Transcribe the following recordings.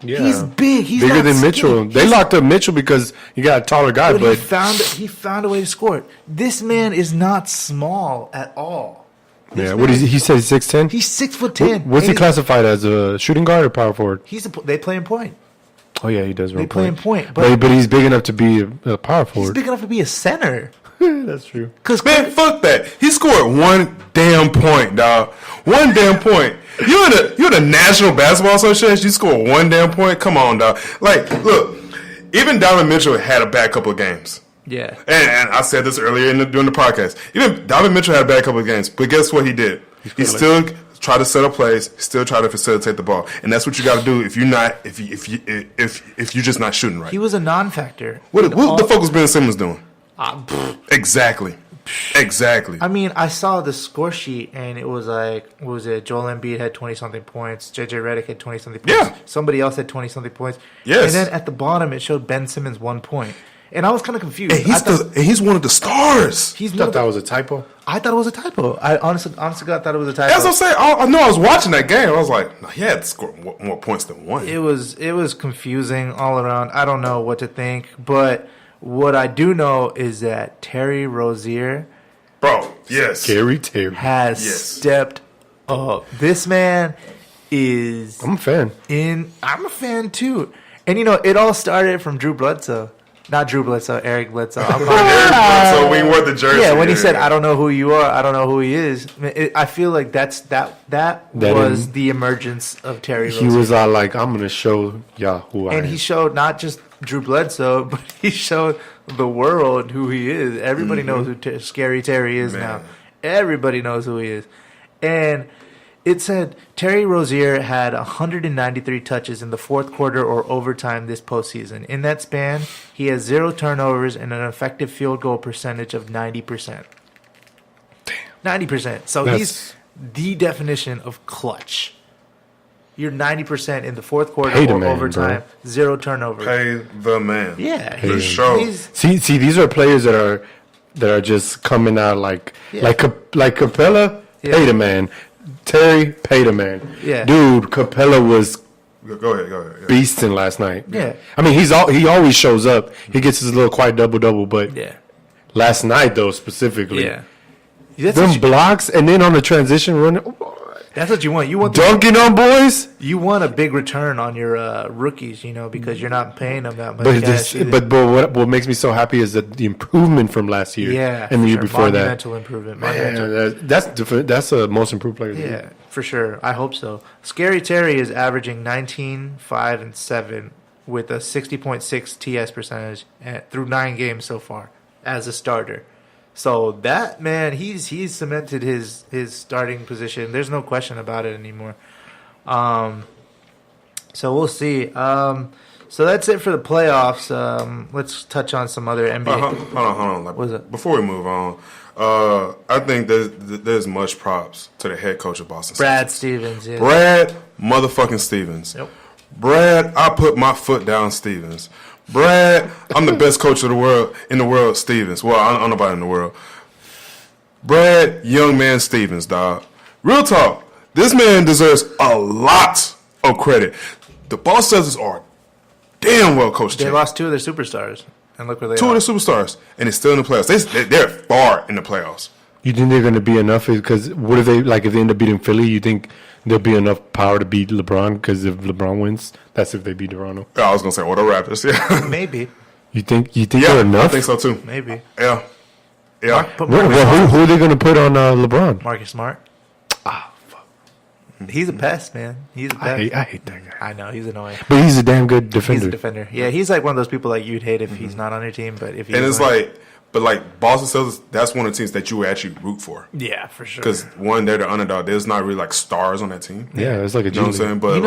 Yeah. He's big. He's bigger not than skinny. Mitchell. They locked up Mitchell because he got a taller guy, but he found a way to score it. This man is not small at all. yeah. What is he said? He's 6'10". He's 6'10". What's he classified as? A shooting guard or power forward? They play him point. Oh yeah, he does. They play him point, but he's big enough to be a power forward. He's big enough to be a center. That's true. Man, fuck that. He scored one damn point, dog. One damn point. You're the National Basketball Association. You scored one damn point. Come on, dog. Like, look, even Donovan Mitchell had a bad couple of games. Yeah. And I said this earlier during the podcast. Even Donovan Mitchell had a bad couple of games, but guess what he did? He still tried to set up plays. Still try to facilitate the ball, and that's what you got to do if you're just not shooting right. He was a non-factor. What the fuck was Ben Simmons doing? Exactly. I mean, I saw the score sheet, and it was like, what was it? Joel Embiid had 20-something points. JJ Redick had 20-something points. Yeah. Somebody else had 20-something points. Yes. And then at the bottom, it showed Ben Simmons 1 point. And I was kind of confused. And he's one of the stars. I thought that was a typo. I thought it was a typo. I honestly God thought it was a typo. That's what I'm saying. I know I was watching that game. I was like, no, he had to score more points than one. It was confusing all around. I don't know what to think, but what I do know is that Terry Rozier, Bro, yes. Terry has stepped up. This man is. I'm a fan. I'm a fan too. And it all started from Drew Bledsoe. Not Drew Bledsoe, Eric Bledsoe. So we wore the jersey. Yeah, when he said, "I don't know who you are, I don't know who he is," I feel like that was the emergence of Terry Rozier. He was all like, "I'm gonna show y'all who I am." And he showed not just Drew Bledsoe, but he showed the world who he is. Everybody knows who Scary Terry is now. Everybody knows who he is. And it said Terry Rozier had 193 touches in the fourth quarter or overtime this postseason. In that span, he has 0 turnovers and an effective field goal percentage of 90%. Damn. 90%. So he's the definition of clutch. You're 90% in the fourth quarter or overtime, bro. 0 turnovers. Pay the man. Yeah, for sure. See, these are players that are just coming out like Capella. Yeah. Pay the man. Terry, pay the man. Yeah, dude, Capella was go ahead. Yeah. Beasting last night. Yeah, I mean he always shows up. He gets his little quiet double, but last night though specifically, them blocks and then on the transition run. That's what you want. You want dunking on boys. You want a big return on your rookies, because you're not paying them that much. But what makes me so happy is that the improvement from last year, and the year before that, monumental improvement. That's different. That's a most improved player. Yeah, for sure. I hope so. Scary Terry is averaging 19, 5, and 7 with a 60.6 TS percentage through 9 games so far as a starter. So that man, he's cemented his starting position. There's no question about it anymore. So we'll see. So that's it for the playoffs. Let's touch on some other NBA. Hold on. What is it? Before we move on, I think there's much props to the head coach of Boston. Brad Stevens. Yeah. Brad motherfucking Stevens. Yep. Brad, I put my foot down, Stevens. Brad, I'm the best coach in the world, Stevens. Well, I'm nobody in the world. Brad, young man Stevens, dog. Real talk. This man deserves a lot of credit. The Boston Celtics are damn well coached. They lost 2 of their superstars, and look where they are. 2 of their superstars, and it's still in the playoffs. They're far in the playoffs. You think they're going to be enough? Because what if they end up beating Philly? You think there'll be enough power to beat LeBron? Because if LeBron wins, that's if they beat Toronto. I was going to say, the Raptors. Yeah, maybe. You think they're enough? I think so too. Maybe. Yeah. Who are they going to put on LeBron? Marcus Smart. Fuck. He's a pest, man. He's a pest. I hate that guy. I know, he's annoying. But he's a damn good defender. He's a defender. Yeah, he's like one of those people like you'd hate if he's not on your team, but if and it's like Boston Celtics, that's one of the teams that you would actually root for. Yeah, for sure. Because one, they're the underdog. There's not really like stars on that team. Yeah, it's like a you know what I'm saying? But you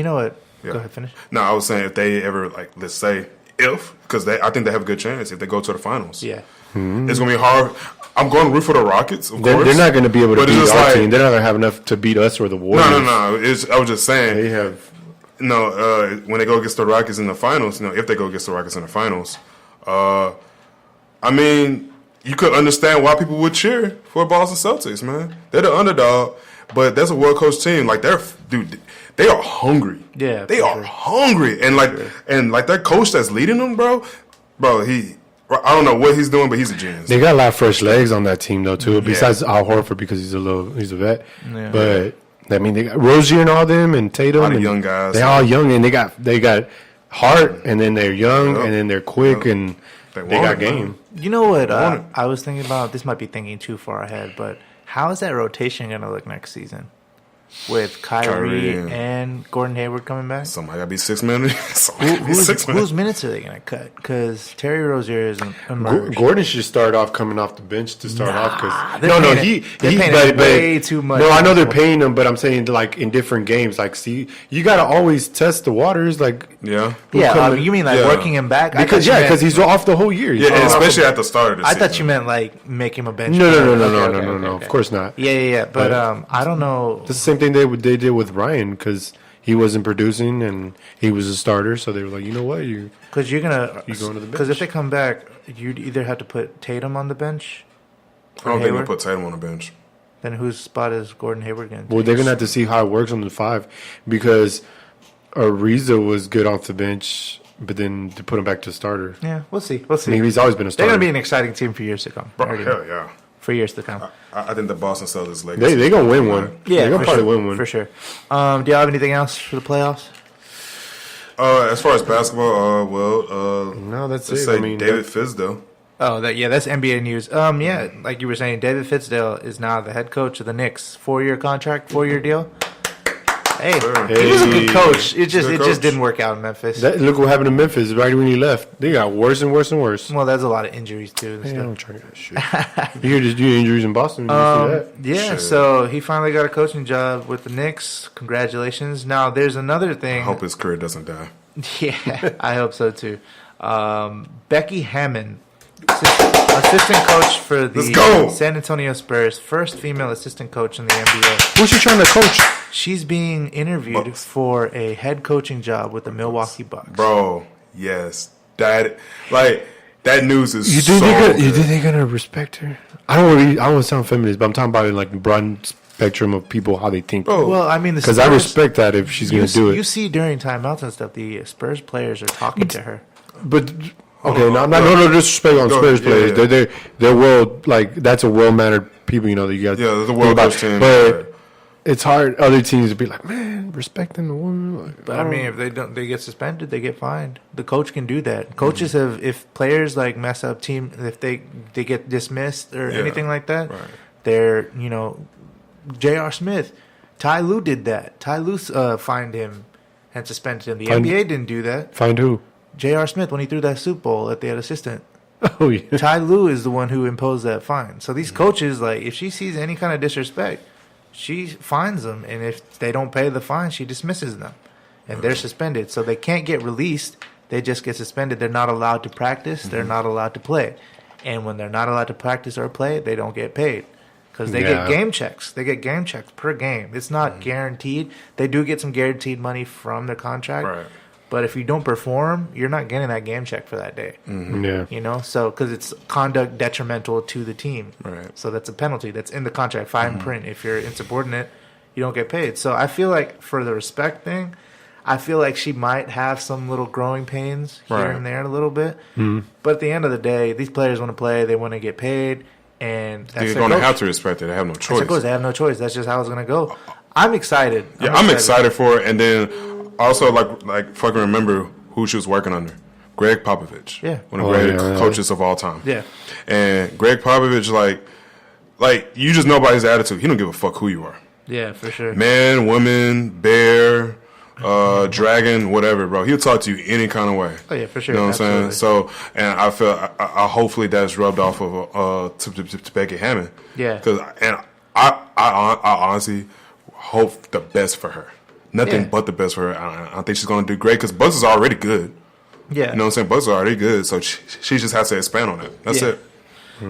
know what? Yeah. Go ahead, finish. No, I was saying if they ever let's say because I think they have a good chance if they go to the finals. Yeah, it's gonna be hard. I'm going to root for the Rockets. Of course, they're not going to be able to beat our team. They're not going to have enough to beat us or the Warriors. No. I was just saying they have. When they go against the Rockets in the finals, if they go against the Rockets in the finals, I mean, you could understand why people would cheer for Boston Celtics, man. They're the underdog. but that's a well coached team. Like they are hungry. Yeah, they are hungry, and like that coach that's leading them, bro. I don't know what he's doing, but he's a genius. They got a lot of fresh legs on that team though too. Besides Al Horford because he's a vet. Yeah. But I mean, they got Rozier and all them and Tatum. A lot of young guys. They're all young and they got heart, and then they're young, and then they're quick, and they got game. You know what? I was thinking about. This might be thinking too far ahead, but how is that rotation going to look next season? With Kyrie and Gordon Hayward coming back? Somebody got to be 6 minutes. Whose minutes are they going to cut? Because Terry Rozier isn't emerged. Gordon should start off coming off the bench to start off. Cause, they're paying him way too much. No, I know they're paying him, but I'm saying like in different games. Like, see, you got to always test the waters. Like, you mean like working him back? Because he's off the whole year. Yeah, especially at the start of the season. I thought you meant like make him a bench. No. Of course not. Yeah. But I don't know. This is the same thing they did with Ryan because he wasn't producing and he was a starter. So they were like, you know what, you're going to the bench. Because if they come back, you'd either have to put Tatum on the bench. I don't think they'll put Tatum on the bench. Then whose spot is Gordon Hayward going to take? Well, they're going to have to see how it works on the 5 because Ariza was good off the bench, but then to put him back to starter. Yeah, we'll see. I mean, he's always been a starter. They're going to be an exciting team for years to come. Bro, hell yeah. For years to come. I think the Boston Celtics legacy. They're going to win one. Yeah, they're going to probably win one. For sure. Do y'all have anything else for the playoffs? As far as basketball, no, that's it. I mean, David Fizdale. Oh, that's NBA news. Like you were saying, David Fizdale is now the head coach of the Knicks. 4-year contract, 4-year deal. Hey, he was a good coach. It just didn't work out in Memphis. Look what happened to Memphis right when he left. They got worse and worse and worse. Well, there's a lot of injuries too. I don't try that shit. You hear the injuries in Boston? You see that? Yeah, shit. So he finally got a coaching job with the Knicks. Congratulations. Now, there's another thing. I hope his career doesn't die. Yeah, I hope so too. Becky Hammon, assistant coach for the San Antonio Spurs, first female assistant coach in the NBA. Who's she trying to coach? She's being interviewed for a head coaching job with the Milwaukee Bucks. Bro, yes. That news is you think they're going to respect her? I don't want to sound feminist, but I'm talking about it like the broad spectrum of people, how they think. Bro, well, I mean, because I respect that if she's going to do it. You see during timeouts and stuff, the Spurs players are talking to her. But okay, no disrespect on Spurs players. Yeah. They're well, like that's a well mannered people. You know that you guys. Yeah, the well coached team. But it's hard other teams to be like, man, respecting the woman. Like, but I mean, if they get suspended, they get fined. The coach can do that. Coaches have, if players like mess up if they get dismissed or anything like that, they're J.R. Smith, Ty Lue did that. Ty Lue fined him and suspended him. The NBA didn't do that. Fined who? J.R. Smith when he threw that Super Bowl at the head assistant. Oh yeah. Ty Lue is the one who imposed that fine. So these coaches, like, if she sees any kind of disrespect, she fines them, and if they don't pay the fine, she dismisses them, and they're suspended. So they can't get released; they just get suspended. They're not allowed to practice. They're not allowed to play, and when they're not allowed to practice or play, they don't get paid because they get game checks. They get game checks per game. It's not guaranteed. They do get some guaranteed money from their contract. Right. But if you don't perform, you're not getting that game check for that day. Mm-hmm. Yeah. So because it's conduct detrimental to the team. Right. So that's a penalty. That's in the contract, fine print. If you're insubordinate, you don't get paid. So I feel like for the respect thing, I feel like she might have some little growing pains here and there a little bit. Mm-hmm. But at the end of the day, these players want to play. They want to get paid. And that's they're going to have to respect it. They have no choice. They have no choice. That's just how it's going to go. I'm excited. I'm excited for it. And then also, like, if I can remember who she was working under, Greg Popovich. Yeah. One of the greatest coaches of all time. Yeah. And Greg Popovich, like you just know by his attitude, he don't give a fuck who you are. Yeah, for sure. Man, woman, bear, dragon, whatever, bro. He'll talk to you any kind of way. Oh, yeah, for sure. You know what I'm saying? So, and I feel, I hopefully that's rubbed off of to Becky Hammon. Yeah. I honestly hope the best for her. Nothing but the best for her. I think she's going to do great because Bucks is already good. Yeah. You know what I'm saying? Bucks are already good. So she just has to expand on it. That's it.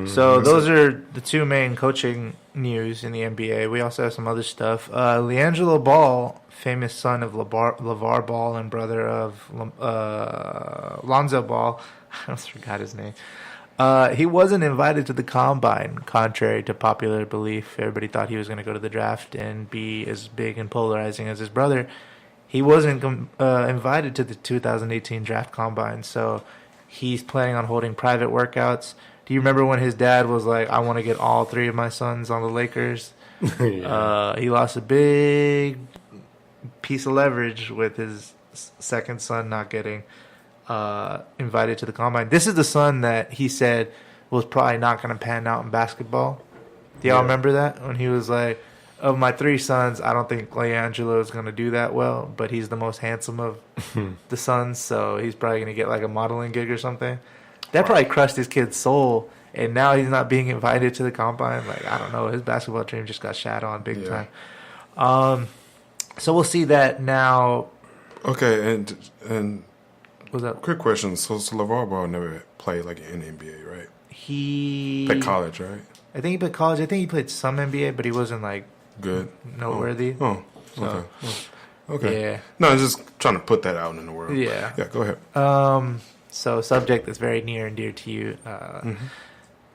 So those are the two main coaching news in the NBA. We also have some other stuff. LiAngelo Ball, famous son of LeVar Ball and brother of Lonzo Ball. I almost forgot his name. He wasn't invited to the combine, contrary to popular belief. Everybody thought he was going to go to the draft and be as big and polarizing as his brother. He wasn't invited to the 2018 draft combine, so he's planning on holding private workouts. Do you remember when his dad was like, I want to get all three of my sons on the Lakers? Yeah. He lost a big piece of leverage with his second son not getting invited to the combine. This is the son that he said was probably not going to pan out in basketball. Do y'all remember that? When he was like, of my three sons, I don't think LeAngelo is going to do that well, but he's the most handsome of the sons, so he's probably going to get like a modeling gig or something. That probably crushed his kid's soul, and now he's not being invited to the combine. Like, I don't know, his basketball dream just got shat on big time. So we'll see that now. Okay, and what's up? Quick question. So LeVar Ball never played like in the NBA, right? He played college, right? I think he played college. I think he played some NBA, but he wasn't like good, noteworthy. Okay. So, Okay. Yeah. No, I'm just trying to put that out in the world. Yeah. Yeah. Go ahead. So a subject that's very near and dear to you.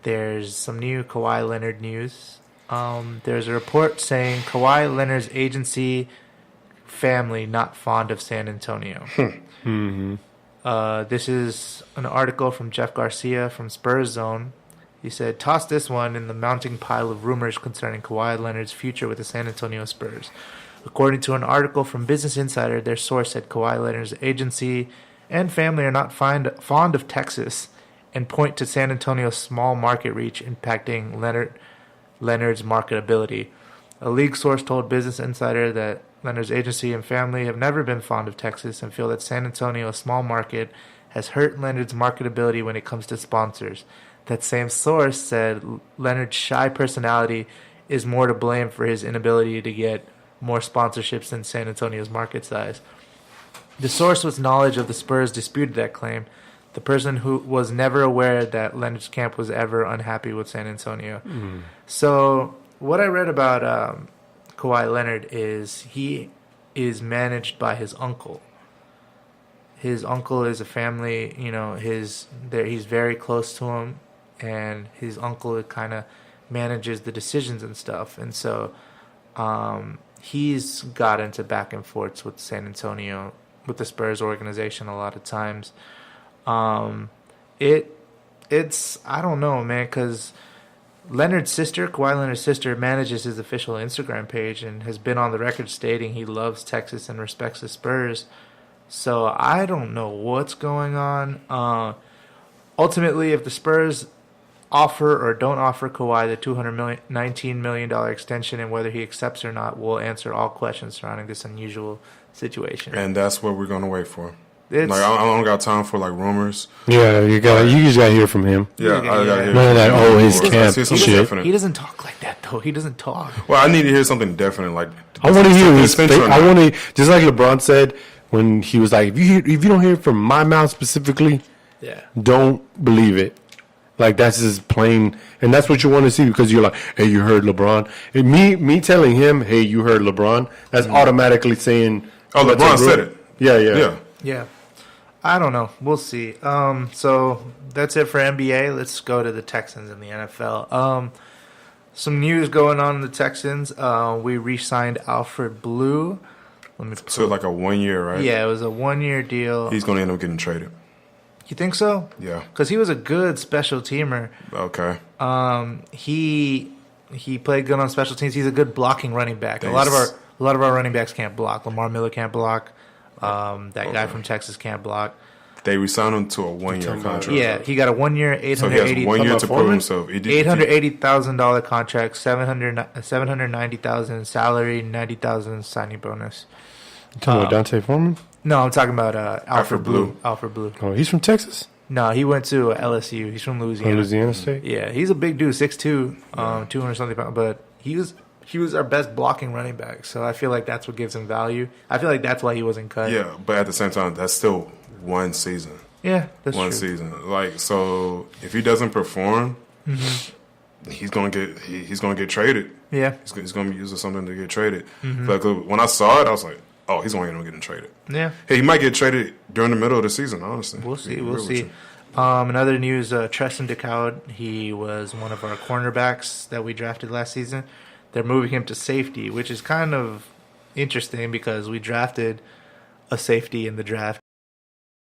There's some new Kawhi Leonard news. There's a report saying Kawhi Leonard's agency family not fond of San Antonio. This is an article from Jeff Garcia from Spurs Zone. He said, toss this one in the mounting pile of rumors concerning Kawhi Leonard's future with the San Antonio Spurs. According to an article from Business Insider, their source said Kawhi Leonard's agency and family are not fond of Texas and point to San Antonio's small market reach impacting Leonard's marketability. A league source told Business Insider that Leonard's agency and family have never been fond of Texas and feel that San Antonio, a small market, has hurt Leonard's marketability when it comes to sponsors. That same source said Leonard's shy personality is more to blame for his inability to get more sponsorships than San Antonio's market size. The source with knowledge of the Spurs disputed that claim. The person who was never aware that Leonard's camp was ever unhappy with San Antonio. So what I read about Kawhi Leonard is he is managed by his uncle. His uncle is a family, he's very close to him, and his uncle kind of manages the decisions and stuff. And so he's got into back and forths with San Antonio, with the Spurs organization a lot of times. It's I don't know, man, because Kawhi Leonard's sister, manages his official Instagram page and has been on the record stating he loves Texas and respects the Spurs. So I don't know what's going on. Ultimately, if the Spurs offer or don't offer Kawhi the $19 million extension and whether he accepts or not, will answer all questions surrounding this unusual situation. And that's what we're going to wait for. I don't got time for rumors. Yeah, you just got to hear from him. Yeah, I got to hear. None of that his camp shit. He doesn't talk like that though. He doesn't talk. Well, I need to hear something definite. I want to hear his face. I want to, just like LeBron said when he was like, if you don't hear it from my mouth specifically, don't believe it. That's just plain, and that's what you want to see because you're like, hey, you heard LeBron. And me telling him, hey, you heard LeBron, that's automatically saying, oh, LeBron said it. Yeah. I don't know. We'll see. So that's it for NBA. Let's go to the Texans in the NFL. Some news going on in the Texans. We re-signed Alfred Blue. So a 1 year, right? Yeah, it was a 1 year deal. He's going to end up getting traded. You think so? Yeah. Because he was a good special teamer. Okay. He played good on special teams. He's a good blocking running back. A lot of our running backs can't block. Lamar Miller can't block. That guy from Texas can't block. They re-signed him to a 1 year contract. Yeah, he got a 1 year, $880,000. So he has 1 year to prove himself. $880,000 contract, $790,000 salary, $90,000 signing bonus. You talking about Dante Foreman? No, I'm talking about Alfred Blue. Alfred Blue. Oh, he's from Texas? No, he went to LSU. He's from Louisiana. Louisiana State? Yeah, he's a big dude, 6'2", 200-something pounds. But he was our best blocking running back. So I feel like that's what gives him value. I feel like that's why he wasn't cut. Yeah, but at the same time, that's still one season. Yeah, that's one true. Season. So if he doesn't perform, he's gonna get traded. Yeah, he's gonna be using something to get traded. Like when I saw it, I was like, oh, he's gonna end up getting traded. Yeah. Hey, he might get traded during the middle of the season. Honestly, we'll see. In other news, Treston DeCowd, he was one of our cornerbacks that we drafted last season. They're moving him to safety, which is kind of interesting because we drafted a safety in the draft